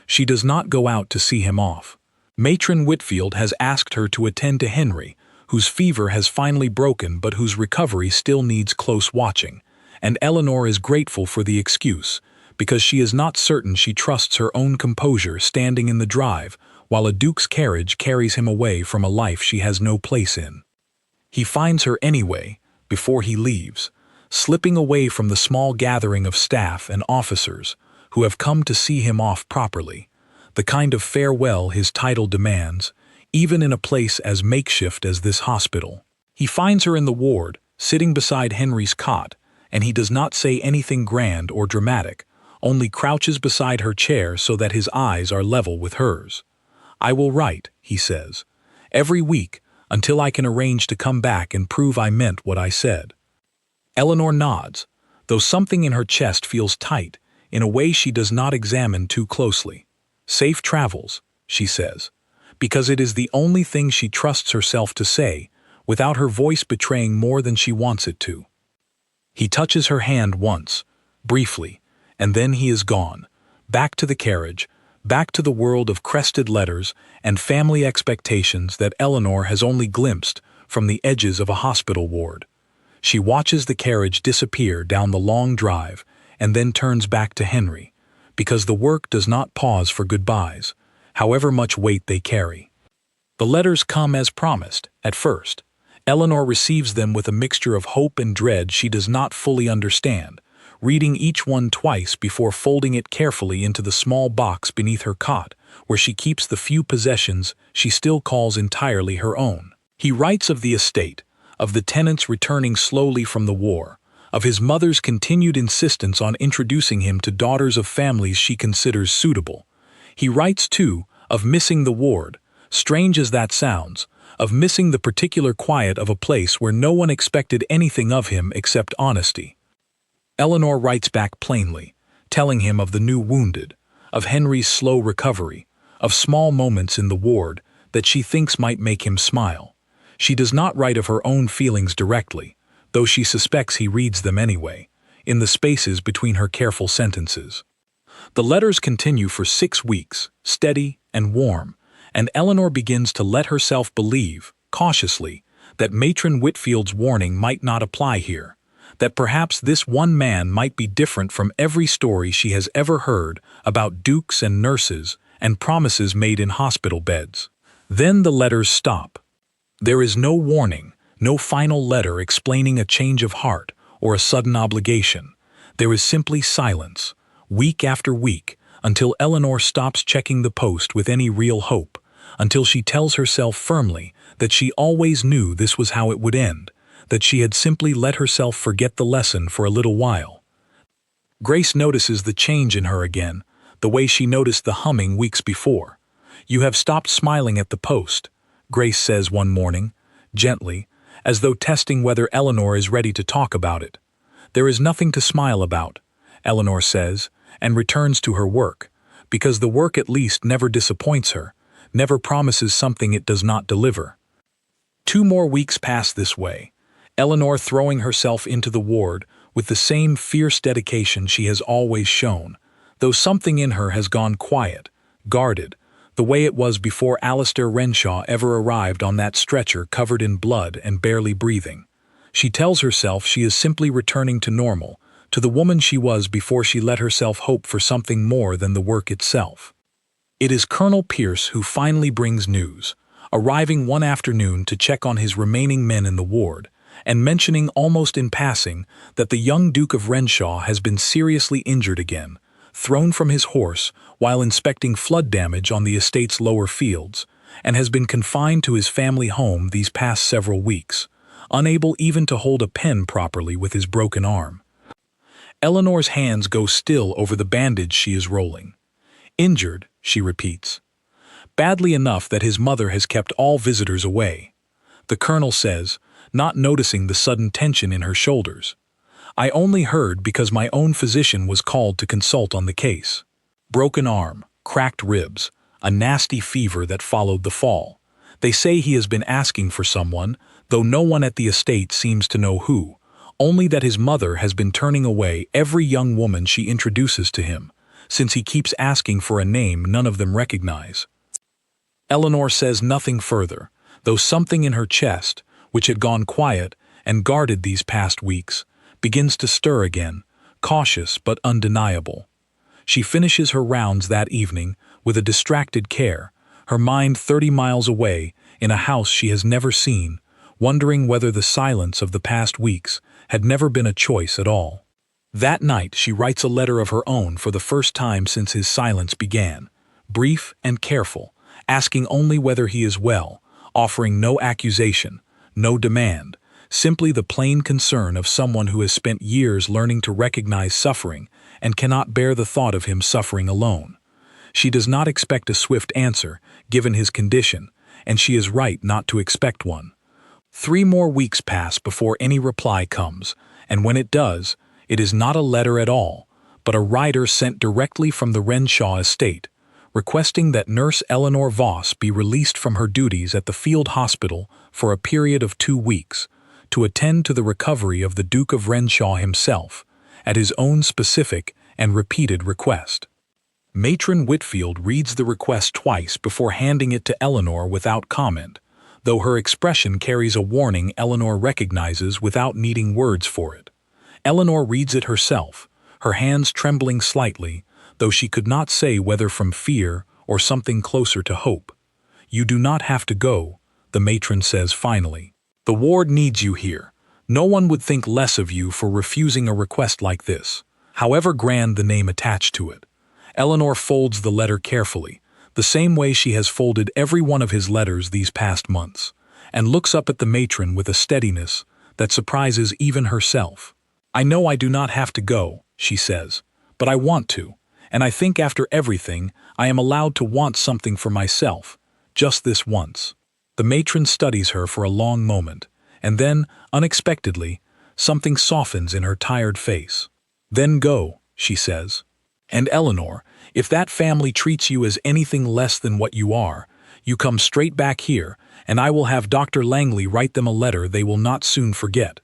She does not go out to see him off. Matron Whitfield has asked her to attend to Henry, whose fever has finally broken but whose recovery still needs close watching, and Eleanor is grateful for the excuse, because she is not certain she trusts her own composure standing in the drive while a duke's carriage carries him away from a life she has no place in. He finds her anyway, before he leaves, slipping away from the small gathering of staff and officers who have come to see him off properly, the kind of farewell his title demands, even in a place as makeshift as this hospital. He finds her in the ward, sitting beside Henry's cot, and he does not say anything grand or dramatic, only crouches beside her chair so that his eyes are level with hers. "I will write," he says, "every week until I can arrange to come back and prove I meant what I said." Eleanor nods, though something in her chest feels tight, in a way she does not examine too closely. "Safe travels," she says, because it is the only thing she trusts herself to say, without her voice betraying more than she wants it to. He touches her hand once, briefly, and then he is gone, back to the carriage, back to the world of crested letters and family expectations that Eleanor has only glimpsed from the edges of a hospital ward. She watches the carriage disappear down the long drive and then turns back to Henry, because the work does not pause for goodbyes, however much weight they carry. The letters come as promised, at first. Eleanor receives them with a mixture of hope and dread she does not fully understand, reading each one twice before folding it carefully into the small box beneath her cot, where she keeps the few possessions she still calls entirely her own. He writes of the estate, of the tenants returning slowly from the war, of his mother's continued insistence on introducing him to daughters of families she considers suitable. He writes, too, of missing the ward, strange as that sounds, of missing the particular quiet of a place where no one expected anything of him except honesty. Eleanor writes back plainly, telling him of the new wounded, of Henry's slow recovery, of small moments in the ward that she thinks might make him smile. She does not write of her own feelings directly, though she suspects he reads them anyway, in the spaces between her careful sentences. The letters continue for 6 weeks, steady and warm, and Eleanor begins to let herself believe, cautiously, that Matron Whitfield's warning might not apply here, that perhaps this one man might be different from every story she has ever heard about dukes and nurses and promises made in hospital beds. Then the letters stop. There is no warning, no final letter explaining a change of heart or a sudden obligation. There is simply silence, week after week, until Eleanor stops checking the post with any real hope, until she tells herself firmly that she always knew this was how it would end, that she had simply let herself forget the lesson for a little while. Grace notices the change in her again, the way she noticed the humming weeks before. "You have stopped smiling at the post," Grace says one morning, gently, as though testing whether Eleanor is ready to talk about it. "There is nothing to smile about," Eleanor says, and returns to her work, because the work at least never disappoints her, never promises something it does not deliver. 2 more weeks pass this way, Eleanor throwing herself into the ward with the same fierce dedication she has always shown, though something in her has gone quiet, guarded, the way it was before Alistair Renshaw ever arrived on that stretcher covered in blood and barely breathing. She tells herself she is simply returning to normal, to the woman she was before she let herself hope for something more than the work itself. It is Colonel Pierce who finally brings news, arriving one afternoon to check on his remaining men in the ward, and mentioning almost in passing that the young Duke of Renshaw has been seriously injured again, thrown from his horse while inspecting flood damage on the estate's lower fields, and has been confined to his family home these past several weeks, unable even to hold a pen properly with his broken arm. Eleanor's hands go still over the bandage she is rolling. "Injured," she repeats. "Badly enough that his mother has kept all visitors away," the colonel says, not noticing the sudden tension in her shoulders. "I only heard because my own physician was called to consult on the case. Broken arm, cracked ribs, a nasty fever that followed the fall. They say he has been asking for someone, though no one at the estate seems to know who, only that his mother has been turning away every young woman she introduces to him, since he keeps asking for a name none of them recognize." Eleanor says nothing further, though something in her chest, which had gone quiet and guarded these past weeks, begins to stir again, cautious but undeniable. She finishes her rounds that evening with a distracted care, her mind 30 miles away in a house she has never seen, wondering whether the silence of the past weeks had never been a choice at all. That night she writes a letter of her own for the first time since his silence began, brief and careful, asking only whether he is well, offering no accusation, no demand, simply the plain concern of someone who has spent years learning to recognize suffering and cannot bear the thought of him suffering alone. She does not expect a swift answer, given his condition, and she is right not to expect one. 3 more weeks pass before any reply comes, and when it does, it is not a letter at all, but a rider sent directly from the Renshaw estate, requesting that Nurse Eleanor Voss be released from her duties at the field hospital for a period of 2 weeks, to attend to the recovery of the Duke of Renshaw himself, at his own specific and repeated request. Matron Whitfield reads the request twice before handing it to Eleanor without comment, though her expression carries a warning Eleanor recognizes without needing words for it. Eleanor reads it herself, her hands trembling slightly, though she could not say whether from fear or something closer to hope. "You do not have to go," the matron says finally. "The ward needs you here. No one would think less of you for refusing a request like this, however grand the name attached to it." Eleanor folds the letter carefully, the same way she has folded every one of his letters these past months, and looks up at the matron with a steadiness that surprises even herself. "I know I do not have to go," she says, "but I want to, and I think after everything I am allowed to want something for myself, just this once." The matron studies her for a long moment, and then, unexpectedly, something softens in her tired face. "Then go," she says. "And Eleanor, if that family treats you as anything less than what you are, you come straight back here, and I will have Dr. Langley write them a letter they will not soon forget."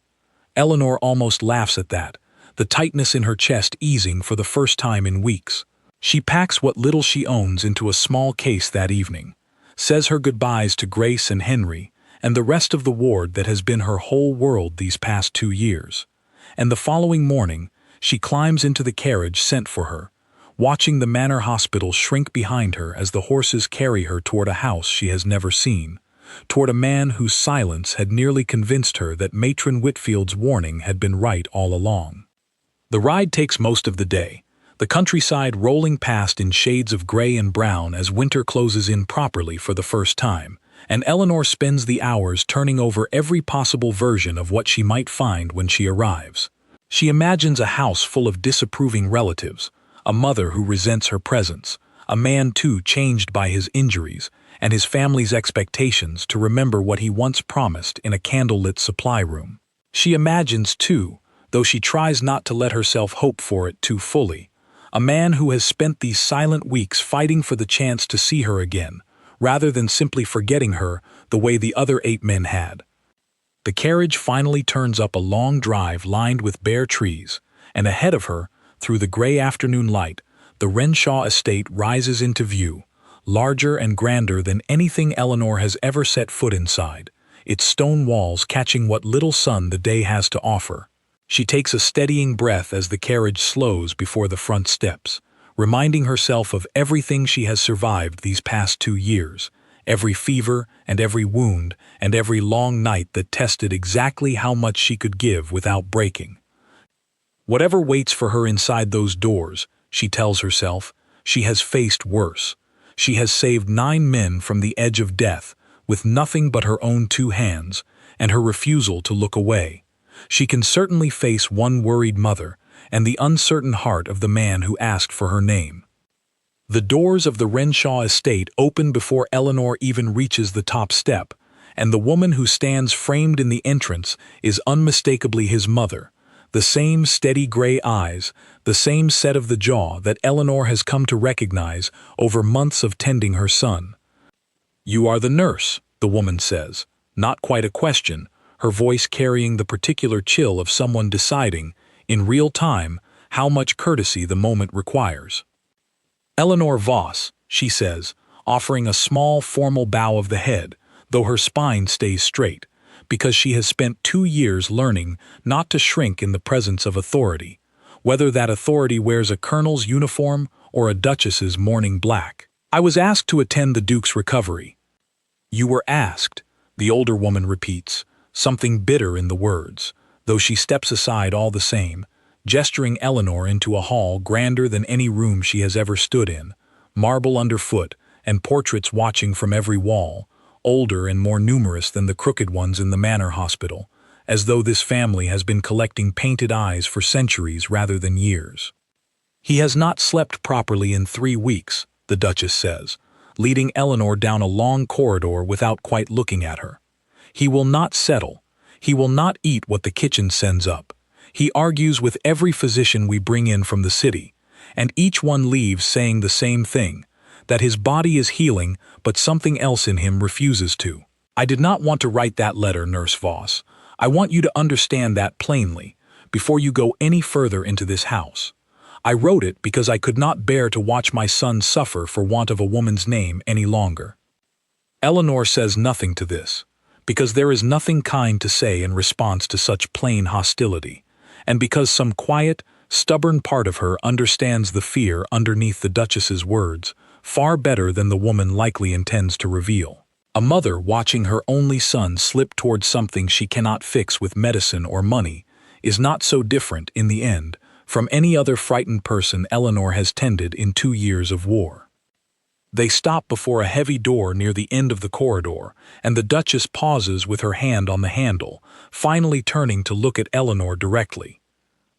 Eleanor almost laughs at that, the tightness in her chest easing for the first time in weeks. She packs what little she owns into a small case that evening, says her goodbyes to Grace and Henry, and the rest of the ward that has been her whole world these past 2 years. And the following morning, she climbs into the carriage sent for her, watching the Manor Hospital shrink behind her as the horses carry her toward a house she has never seen, toward a man whose silence had nearly convinced her that Matron Whitfield's warning had been right all along. The ride takes most of the day, the countryside rolling past in shades of gray and brown as winter closes in properly for the first time, and Eleanor spends the hours turning over every possible version of what she might find when she arrives. She imagines a house full of disapproving relatives, a mother who resents her presence, a man too changed by his injuries, and his family's expectations to remember what he once promised in a candlelit supply room. She imagines, too, though she tries not to let herself hope for it too fully, a man who has spent these silent weeks fighting for the chance to see her again, rather than simply forgetting her the way the other 8 men had. The carriage finally turns up a long drive lined with bare trees, and ahead of her, through the gray afternoon light, the Renshaw estate rises into view, larger and grander than anything Eleanor has ever set foot inside, its stone walls catching what little sun the day has to offer. She takes a steadying breath as the carriage slows before the front steps, reminding herself of everything she has survived these past 2 years, every fever and every wound and every long night that tested exactly how much she could give without breaking. Whatever waits for her inside those doors, she tells herself, she has faced worse. She has saved 9 men from the edge of death with nothing but her own 2 hands and her refusal to look away. She can certainly face one worried mother and the uncertain heart of the man who asked for her name. The doors of the Renshaw estate open before Eleanor even reaches the top step, and the woman who stands framed in the entrance is unmistakably his mother, the same steady gray eyes, the same set of the jaw that Eleanor has come to recognize over months of tending her son. "You are the nurse," the woman says, not quite a question, her voice carrying the particular chill of someone deciding, in real time, how much courtesy the moment requires. "Eleanor Voss," she says, offering a small, formal bow of the head, though her spine stays straight, because she has spent 2 years learning not to shrink in the presence of authority, whether that authority wears a colonel's uniform or a duchess's mourning black. I was asked to attend the Duke's recovery. You were asked, the older woman repeats, something bitter in the words, though she steps aside all the same, gesturing Eleanor into a hall grander than any room she has ever stood in, marble underfoot and portraits watching from every wall, older and more numerous than the crooked ones in the manor hospital, as though this family has been collecting painted eyes for centuries rather than years. He has not slept properly in 3 weeks, the Duchess says, leading Eleanor down a long corridor without quite looking at her. He will not settle. He will not eat what the kitchen sends up. He argues with every physician we bring in from the city, and each one leaves saying the same thing, that his body is healing, but something else in him refuses to. I did not want to write that letter, Nurse Voss. I want you to understand that plainly, before you go any further into this house. I wrote it because I could not bear to watch my son suffer for want of a woman's name any longer. Eleanor says nothing to this, because there is nothing kind to say in response to such plain hostility, and because some quiet, stubborn part of her understands the fear underneath the Duchess's words far better than the woman likely intends to reveal. A mother watching her only son slip towards something she cannot fix with medicine or money is not so different, in the end, from any other frightened person Eleanor has tended in 2 years of war. They stop before a heavy door near the end of the corridor, and the Duchess pauses with her hand on the handle, finally turning to look at Eleanor directly.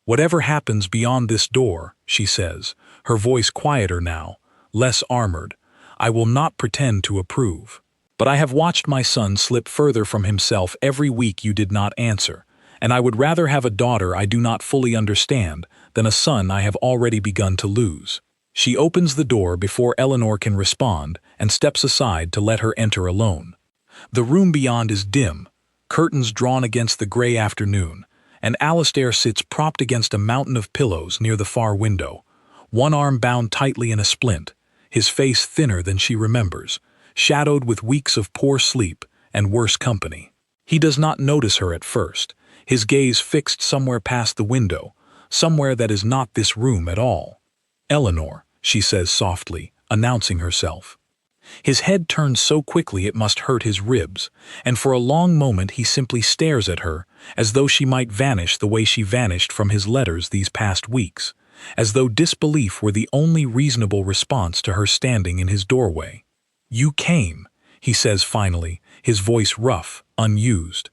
Whatever happens beyond this door, she says, her voice quieter now, less armored, I will not pretend to approve. But I have watched my son slip further from himself every week you did not answer, and I would rather have a daughter I do not fully understand than a son I have already begun to lose. She opens the door before Eleanor can respond and steps aside to let her enter alone. The room beyond is dim, curtains drawn against the gray afternoon, and Alistair sits propped against a mountain of pillows near the far window, one arm bound tightly in a splint, his face thinner than she remembers, shadowed with weeks of poor sleep and worse company. He does not notice her at first, his gaze fixed somewhere past the window, somewhere that is not this room at all. Eleanor, she says softly, announcing herself. His head turns so quickly it must hurt his ribs, and for a long moment he simply stares at her, as though she might vanish the way she vanished from his letters these past weeks, as though disbelief were the only reasonable response to her standing in his doorway. You came, he says finally, his voice rough, unused.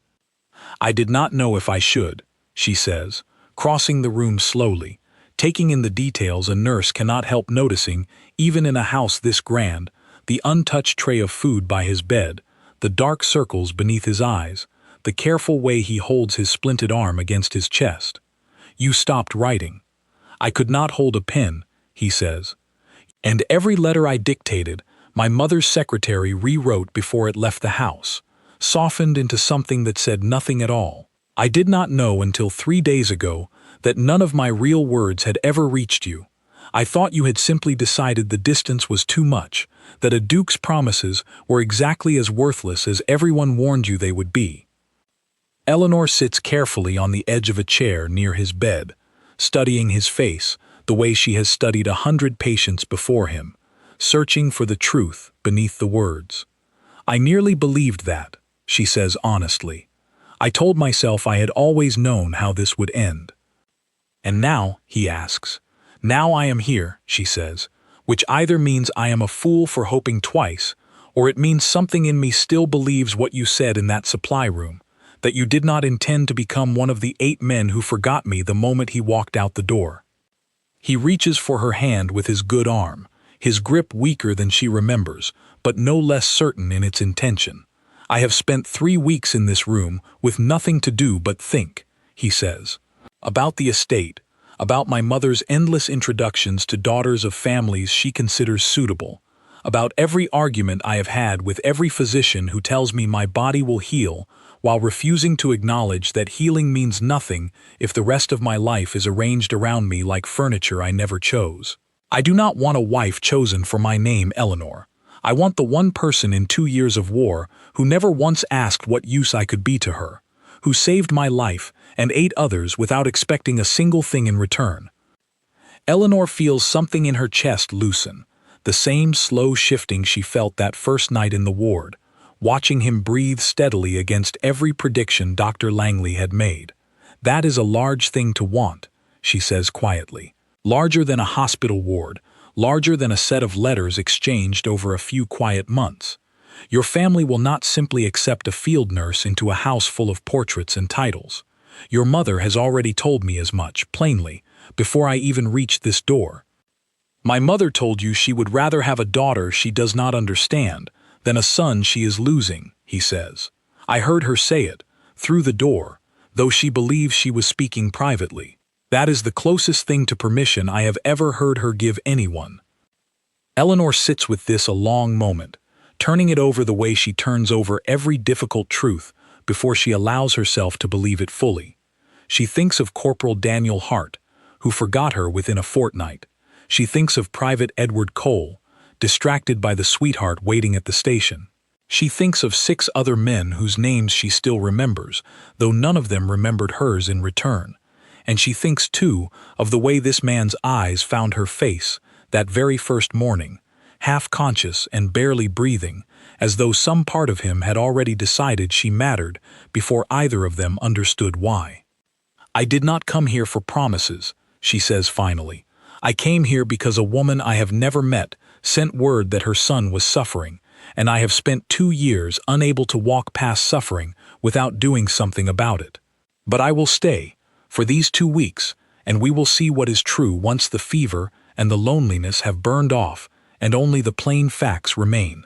I did not know if I should, she says, crossing the room slowly, taking in the details a nurse cannot help noticing, even in a house this grand, the untouched tray of food by his bed, the dark circles beneath his eyes, the careful way he holds his splinted arm against his chest. You stopped writing. I could not hold a pen, he says. And every letter I dictated, my mother's secretary rewrote before it left the house, softened into something that said nothing at all. I did not know until 3 days ago that none of my real words had ever reached you. I thought you had simply decided the distance was too much, that a duke's promises were exactly as worthless as everyone warned you they would be. Eleanor sits carefully on the edge of a chair near his bed, studying his face the way she has studied 100 patients before him, searching for the truth beneath the words. I nearly believed that, she says honestly. I told myself I had always known how this would end. And now, he asks, now I am here, she says, which either means I am a fool for hoping twice, or it means something in me still believes what you said in that supply room, that you did not intend to become one of the 8 men who forgot me the moment he walked out the door. He reaches for her hand with his good arm, his grip weaker than she remembers, but no less certain in its intention. I have spent 3 weeks in this room with nothing to do but think, he says, about the estate, about my mother's endless introductions to daughters of families she considers suitable, about every argument I have had with every physician who tells me my body will heal, while refusing to acknowledge that healing means nothing if the rest of my life is arranged around me like furniture I never chose. I do not want a wife chosen for my name, Eleanor. I want the one person in 2 years of war who never once asked what use I could be to her, who saved my life and 8 others without expecting a single thing in return." Eleanor feels something in her chest loosen, the same slow shifting she felt that first night in the ward, watching him breathe steadily against every prediction Dr. Langley had made. "That is a large thing to want," she says quietly. "Larger than a hospital ward, larger than a set of letters exchanged over a few quiet months. Your family will not simply accept a field nurse into a house full of portraits and titles. Your mother has already told me as much, plainly, before I even reached this door. My mother told you she would rather have a daughter she does not understand than a son she is losing," he says. "I heard her say it, through the door, though she believes she was speaking privately. That is the closest thing to permission I have ever heard her give anyone." Eleanor sits with this a long moment, turning it over the way she turns over every difficult truth before she allows herself to believe it fully. She thinks of Corporal Daniel Hart, who forgot her within a fortnight. She thinks of Private Edward Cole, distracted by the sweetheart waiting at the station. She thinks of 6 other men whose names she still remembers, though none of them remembered hers in return. And she thinks, too, of the way this man's eyes found her face that very first morning, half-conscious and barely breathing, as though some part of him had already decided she mattered before either of them understood why. "I did not come here for promises," she says finally. "I came here because a woman I have never met sent word that her son was suffering, and I have spent 2 years unable to walk past suffering without doing something about it. But I will stay, for these 2 weeks, and we will see what is true once the fever and the loneliness have burned off and only the plain facts remain."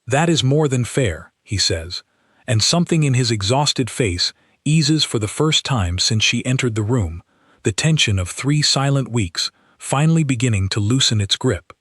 "That is more than fair," he says, and something in his exhausted face eases for the first time since she entered the room, the tension of 3 silent weeks finally beginning to loosen its grip.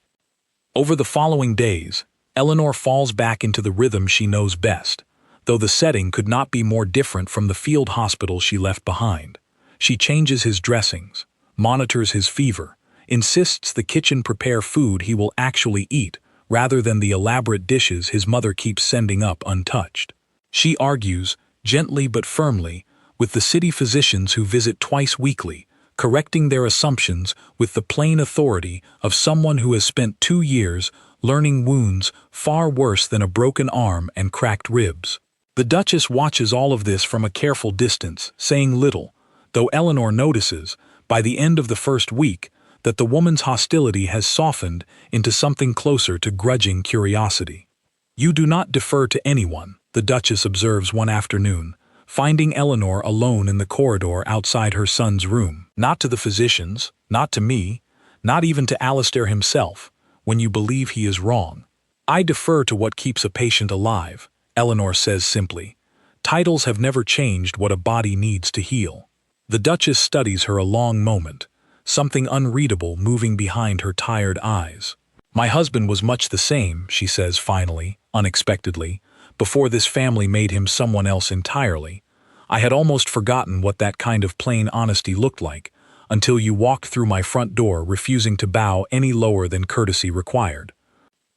Over the following days, Eleanor falls back into the rhythm she knows best, though the setting could not be more different from the field hospital she left behind. She changes his dressings, monitors his fever, insists the kitchen prepare food he will actually eat rather than the elaborate dishes his mother keeps sending up untouched. She argues, gently but firmly, with the city physicians who visit twice weekly, correcting their assumptions with the plain authority of someone who has spent 2 years learning wounds far worse than a broken arm and cracked ribs. The Duchess watches all of this from a careful distance, saying little, though Eleanor notices, by the end of the first week, that the woman's hostility has softened into something closer to grudging curiosity. "You do not defer to anyone," the Duchess observes one afternoon, finding Eleanor alone in the corridor outside her son's room. "Not to the physicians, not to me, not even to Alistair himself, when you believe he is wrong. I defer to what keeps a patient alive," Eleanor says simply. "Titles have never changed what a body needs to heal." The Duchess studies her a long moment, something unreadable moving behind her tired eyes. "My husband was much the same," she says finally, unexpectedly, "before this family made him someone else entirely. I had almost forgotten what that kind of plain honesty looked like, until you walked through my front door refusing to bow any lower than courtesy required."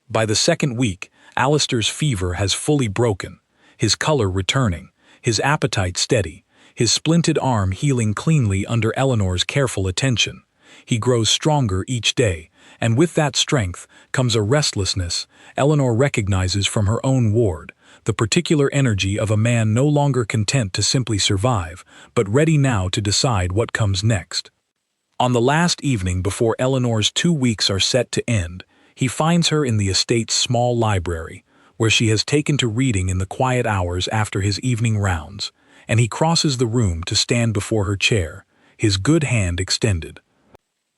By the second week, Alistair's fever has fully broken, his color returning, his appetite steady, his splinted arm healing cleanly under Eleanor's careful attention. He grows stronger each day, and with that strength comes a restlessness Eleanor recognizes from her own ward, the particular energy of a man no longer content to simply survive, but ready now to decide what comes next. On the last evening before Eleanor's 2 weeks are set to end, he finds her in the estate's small library, where she has taken to reading in the quiet hours after his evening rounds, and he crosses the room to stand before her chair, his good hand extended.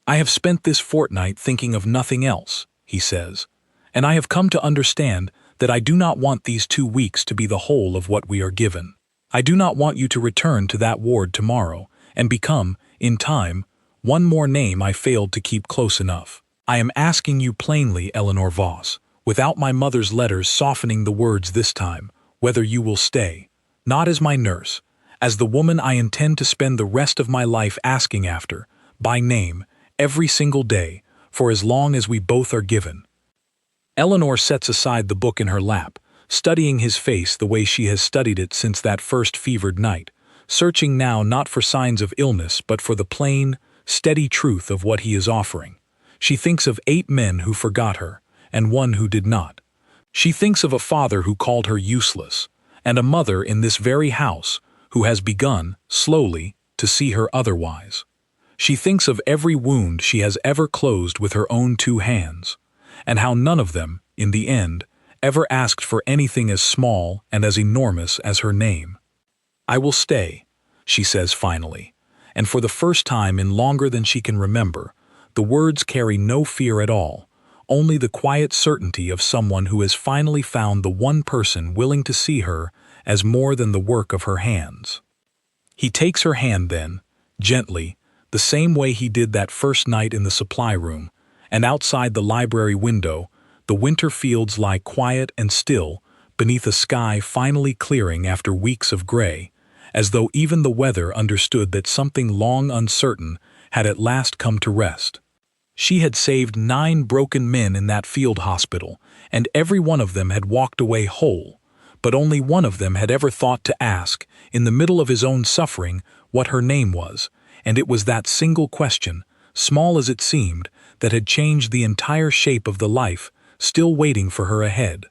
"I have spent this fortnight thinking of nothing else," he says, "and I have come to understand that I do not want these 2 weeks to be the whole of what we are given. I do not want you to return to that ward tomorrow and become, in time, one more name I failed to keep close enough. I am asking you plainly, Eleanor Voss, without my mother's letters softening the words this time, whether you will stay, not as my nurse, as the woman I intend to spend the rest of my life asking after, by name, every single day, for as long as we both are given." Eleanor sets aside the book in her lap, studying his face the way she has studied it since that first fevered night, searching now not for signs of illness but for the plain, steady truth of what he is offering. She thinks of 8 men who forgot her, and 1 who did not. She thinks of a father who called her useless, and a mother in this very house who has begun, slowly, to see her otherwise. She thinks of every wound she has ever closed with her own 2 hands, and how none of them, in the end, ever asked for anything as small and as enormous as her name. "I will stay," she says finally, and for the first time in longer than she can remember, the words carry no fear at all, only the quiet certainty of someone who has finally found the one person willing to see her as more than the work of her hands. He takes her hand then, gently, the same way he did that first night in the supply room, and outside the library window, the winter fields lie quiet and still beneath a sky finally clearing after weeks of gray, as though even the weather understood that something long uncertain had at last come to rest. She had saved 9 broken men in that field hospital, and every one of them had walked away whole, but only one of them had ever thought to ask, in the middle of his own suffering, what her name was, and it was that single question, small as it seemed, that had changed the entire shape of the life still waiting for her ahead.